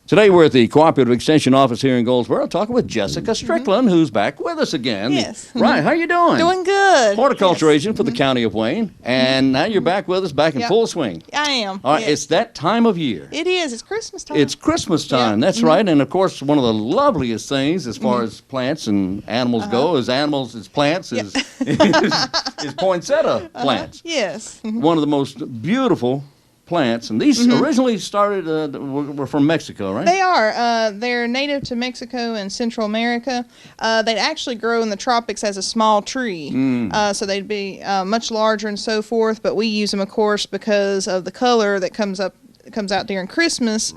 Today we're at the Cooperative Extension office here in Goldsboro talking with Jessica Strickland, who's back with us again. Yes. Right, how you doing? Doing good. Horticultural Agent for the County of Wayne, and now you're back with us, back in full swing. I am. All right, yes. it's that time of year. It is. It's Christmas time. It's Christmas time, that's right, and of course one of the loveliest things as far as plants and animals go, is plants, is poinsettia plants. Yes. One of the most beautiful plants, and these originally started were from Mexico, right? They are. They're native to Mexico and Central America. They actually grow in the tropics as a small tree, so they'd be much larger and so forth. But we use them, of course, because of the color that comes out during Christmas.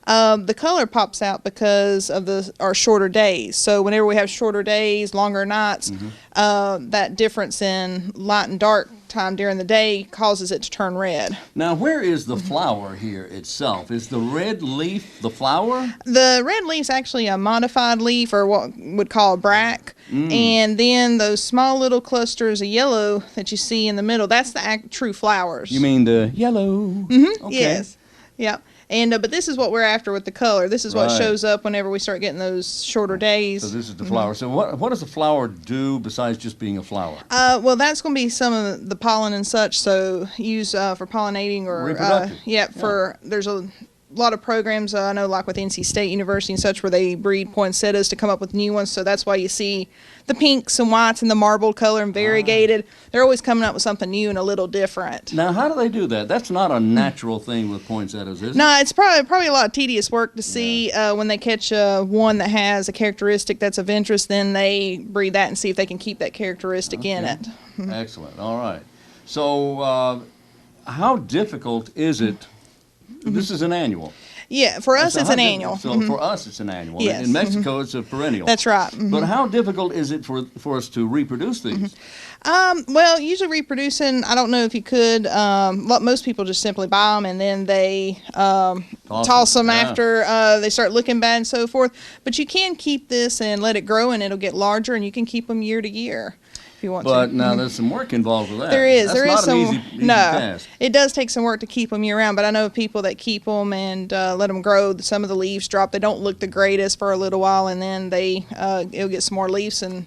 Right. The color pops out because of our shorter days. So whenever we have shorter days, longer nights, that difference in light and dark time during the day causes it to turn red. Now, where is the flower here itself? Is the red leaf the flower? The red leaf's actually a modified leaf, or what would call a bract. And then those small little clusters of yellow that you see in the middle, that's the true flowers. You mean the yellow? Okay. Yes. Yeah. And but this is what we're after with the color. This is what shows up whenever we start getting those shorter days. So this is the flower. So what does a flower do besides just being a flower? Well, that's going to be some of the pollen and such. So use for pollinating or reproductive. There's a lot of programs I know, like with NC State University and such, where they breed poinsettias to come up with new ones. So that's why you see the pinks and whites and the marbled color and variegated. They're always coming up with something new and a little different. Now, how do they do that? That's not a natural thing with poinsettias, is it? No, it's probably a lot of tedious work to see. When they catch one that has a characteristic that's of interest, then they breed that and see if they can keep that characteristic in it. Excellent. All right. So how difficult is it? This is an annual. Yeah, for us it's an annual. So for us it's an annual. Yes. In Mexico it's a perennial. That's right. But how difficult is it for us to reproduce these? Well, usually reproducing, I don't know if you could. Most people just simply buy them and then they toss them after they start looking bad and so forth. But you can keep this and let it grow and it'll get larger, and you can keep them year to year. If you want but to. now there's some work involved with that. There is. That's there not is some. an easy task. It does take some work to keep them year round. But I know people that keep them and let them grow. Some of the leaves drop. They don't look the greatest for a little while, and then it'll get some more leaves, and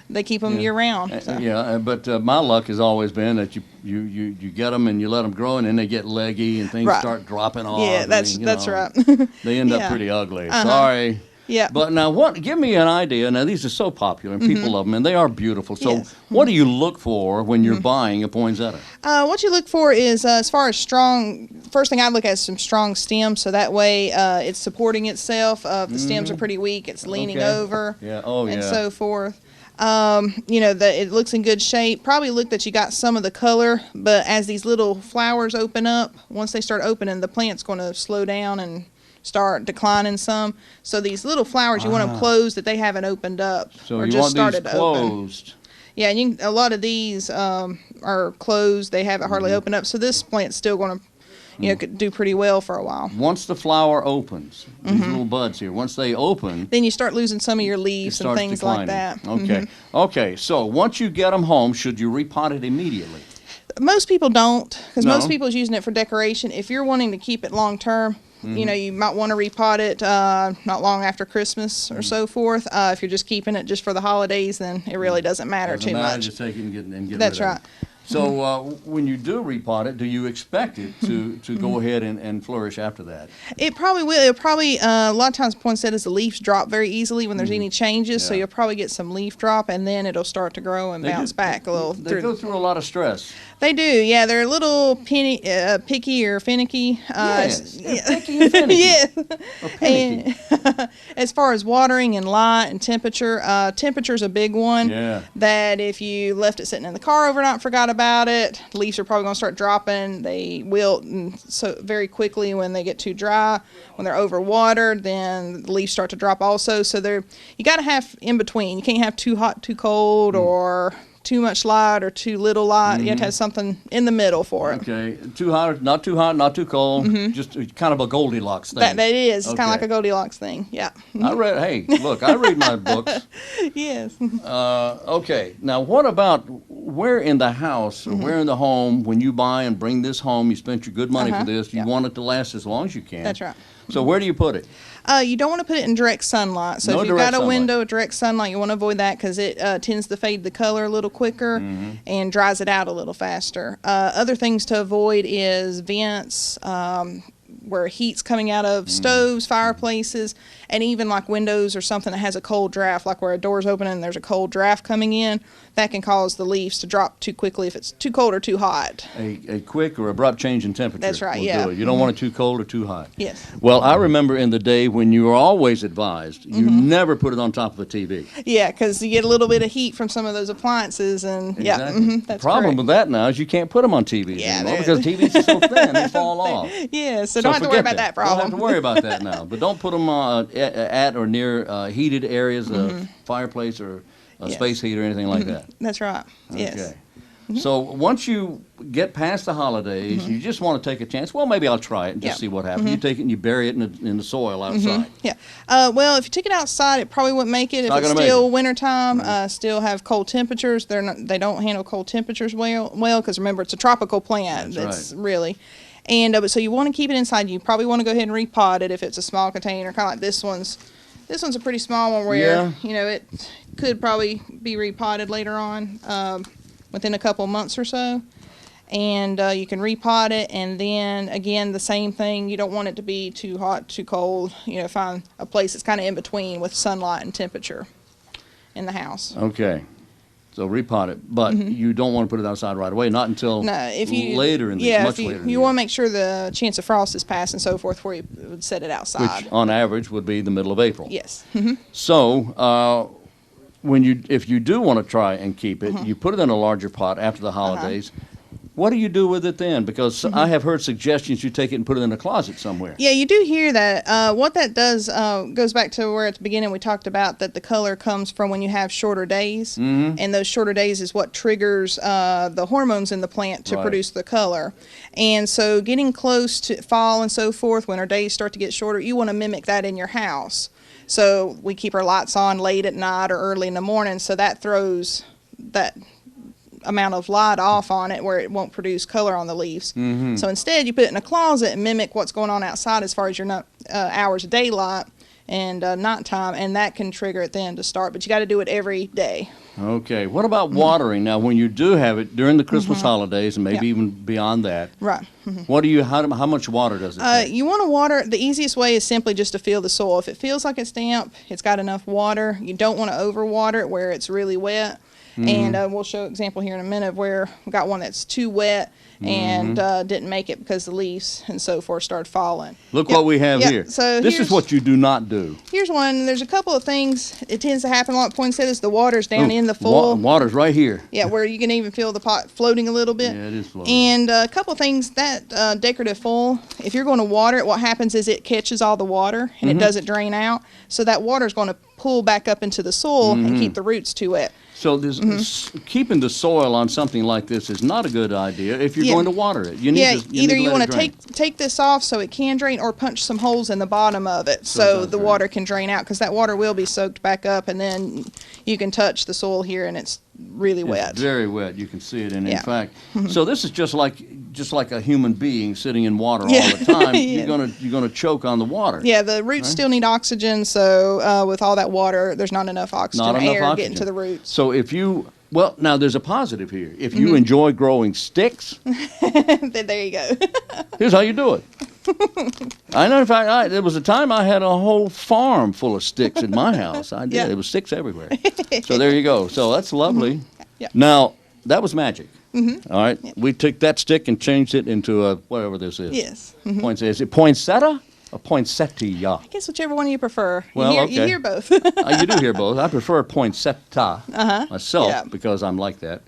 they keep them year round. So. But my luck has always been that you get them and you let them grow, and then they get leggy and things start dropping off. Yeah, that's right. They end up pretty ugly. Sorry. Yeah. But now, give me an idea. Now, these are so popular, and people love them, and they are beautiful. So what do you look for when you're buying a poinsettia? What you look for is, as far as strong, first thing I look at is some strong stems, so that way it's supporting itself. If the stems are pretty weak, it's leaning over and so forth. That it looks in good shape. Probably look that you got some of the color, but as these little flowers open up, once they start opening, the plant's going to slow down and start declining some. So these little flowers, you want them closed, that they haven't opened up or just started to open. Closed. Yeah, and a lot of these are closed. They haven't hardly opened up. So this plant's still going to, could do pretty well for a while. Once the flower opens, these little buds here, once they open, then you start losing some of your leaves and things declining. like that. Okay. Okay. So once you get them home, should you repot it immediately? Most people don't, because most people's using it for decoration. If you're wanting to keep it long term, you might want to repot it not long after Christmas or so forth. If you're just keeping it just for the holidays, then it really doesn't matter too much. Just take it and get That's rid of right. it. So when you do repot it, do you expect it to go ahead and flourish after that? It probably will. It'll probably, a lot of times poinsettias, the leaves drop very easily when there's any changes, so you'll probably get some leaf drop, and then it'll start to grow and bounce back a little. They go through a lot of stress. They do, yeah. They're a little picky or finicky. Yes, picky and finicky. Yeah. Or finicky. And as far as watering and light and temperature, temperature's a big one. Yeah. That if you left it sitting in the car overnight and forgot about it, the leaves are probably going to start dropping. They wilt and so very quickly when they get too dry. When they're overwatered, then the leaves start to drop also. So you got to have in between. You can't have too hot, too cold, or too much light or too little light. You have to have something in the middle for it. Okay, too hot, not too cold. Just kind of a Goldilocks thing. That is. It's kind of like a Goldilocks thing. Yeah. I read my books. Yes. Okay. Now, what about where in the house or where in the home, when you buy and bring this home, you spent your good money for this, you want it to last as long as you can. That's right. So where do you put it? You don't want to put it in direct sunlight. So if you've got a window of direct sunlight, you want to avoid that because it tends to fade the color a little quicker and dries it out a little faster. Other things to avoid is vents, where heat's coming out of stoves, fireplaces, and even like windows or something that has a cold draft, like where a door's open and there's a cold draft coming in. That can cause the leaves to drop too quickly if it's too cold or too hot. A quick or abrupt change in temperature. That's right, will yeah. do it. You don't want it too cold or too hot. Yes. Well, I remember in the day when you were always advised, you never put it on top of a TV. Yeah, because you get a little bit of heat from some of those appliances, and Exactly. that's the problem correct. with that now is you can't put them on TVs anymore because TVs are so thin, they fall off. Yeah, so don't have to worry about that problem. Don't have to worry about that now. But don't put them at or near heated areas, fireplace or space heat or anything like that. That's right. Yes. Okay. So once you get past the holidays, you just want to take a chance. Well, maybe I'll try it and just see what happens. You take it and you bury it in the soil outside. Yeah. Well, if you took it outside, it probably wouldn't make it. If it's still wintertime, still have cold temperatures. They don't handle cold temperatures well because remember it's a tropical plant. That's really. And so you want to keep it inside. You probably want to go ahead and repot it if it's a small container, kind of like this one's. This one's a pretty small one where, it could probably be repotted later on within a couple months or so. And you can repot it, and then, again, the same thing. You don't want it to be too hot, too cold. Find a place that's kind of in between with sunlight and temperature in the house. Okay. So repot it, but you don't want to put it outside right away, not until later in the year. Much later in the year. You want to make sure the chance of frost is passed and so forth before you would set it outside. Which, on average, would be the middle of April. Yes. So, if you do want to try and keep it, you put it in a larger pot after the holidays. What do you do with it then? Because I have heard suggestions you take it and put it in a closet somewhere. Yeah, you do hear that. What that does goes back to where at the beginning we talked about that the color comes from when you have shorter days. And those shorter days is what triggers the hormones in the plant to produce the color. And so getting close to fall and so forth, when our days start to get shorter, you want to mimic that in your house. So we keep our lights on late at night or early in the morning, so that throws that amount of light off on it where it won't produce color on the leaves. So instead you put it in a closet and mimic what's going on outside as far as your hours of daylight and nighttime, and that can trigger it then to start. But you got to do it every day. Okay. What about watering? Now, when you do have it during the Christmas holidays and maybe even beyond that, what do you? How much water does it take? You want to water. The easiest way is simply just to feel the soil. If it feels like it's damp, it's got enough water. You don't want to overwater it where it's really wet. And we'll show an example here in a minute where we got one that's too wet and didn't make it because the leaves and so forth started falling. Look what we have here. So this is what you do not do. Here's one. There's a couple of things. It tends to happen a lot. Poinsettias, the water's down in the full. Water's right here. Yeah, where you can even feel the pot floating a little bit. Yeah, it is floating. And a couple of things. That decorative full, if you're going to water it, what happens is it catches all the water and it doesn't drain out. So that water's going to pull back up into the soil and keep the roots too wet. So keeping the soil on something like this is not a good idea if you're going to water it. You need either you want to take this off so it can drain, or punch some holes in the bottom of it so the water can drain out, because that water will be soaked back up, and then you can touch the soil here and it's really wet. It's very wet. You can see it, and in fact, so this is just like a human being sitting in water all the time. You're gonna choke on the water. Yeah, the roots still need oxygen. So with all that water, there's not enough oxygen getting to the roots. So well, now there's a positive here. If you enjoy growing sticks, then there you go. Here's how you do it. I know. In fact, there was a time I had a whole farm full of sticks in my house. I did. Yeah. It was sticks everywhere. So there you go. So that's lovely. Yeah. Now that was magic. All right. Yeah. We took that stick and changed it into a whatever this is. Yes. Is it poinsettia? A poinsettia. I guess whichever one you prefer. Well, you hear both. You do hear both. I prefer poinsettia myself because I'm like that.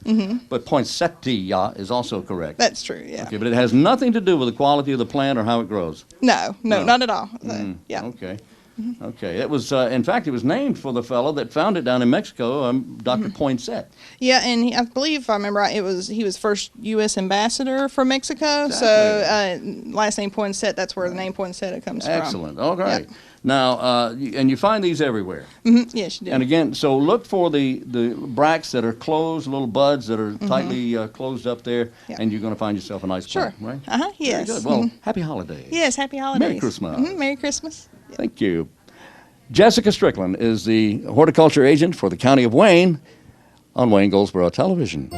But poinsettia is also correct. That's true, yeah. Okay, but it has nothing to do with the quality of the plant or how it grows. No, not at all. Yeah. Okay. Okay. It was, in fact, it was named for the fellow that found it down in Mexico, Dr. Poinsett. Yeah, and I believe, if I remember right, he was first U.S. ambassador for Mexico. Exactly. So last name Poinsett, that's where the name poinsettia comes from. Excellent. All right. Yeah. Now, and you find these everywhere. Mm-hmm. Yes, you do. And again, so look for the bracts that are closed, little buds that are tightly closed up there, and you're going to find yourself a nice plant, right? Yes. Very good. Well, happy holidays. Yes, happy holidays. Merry Christmas. Merry Christmas. Yep. Thank you. Jessica Strickland is the horticulture agent for the County of Wayne on Wayne Goldsboro Television.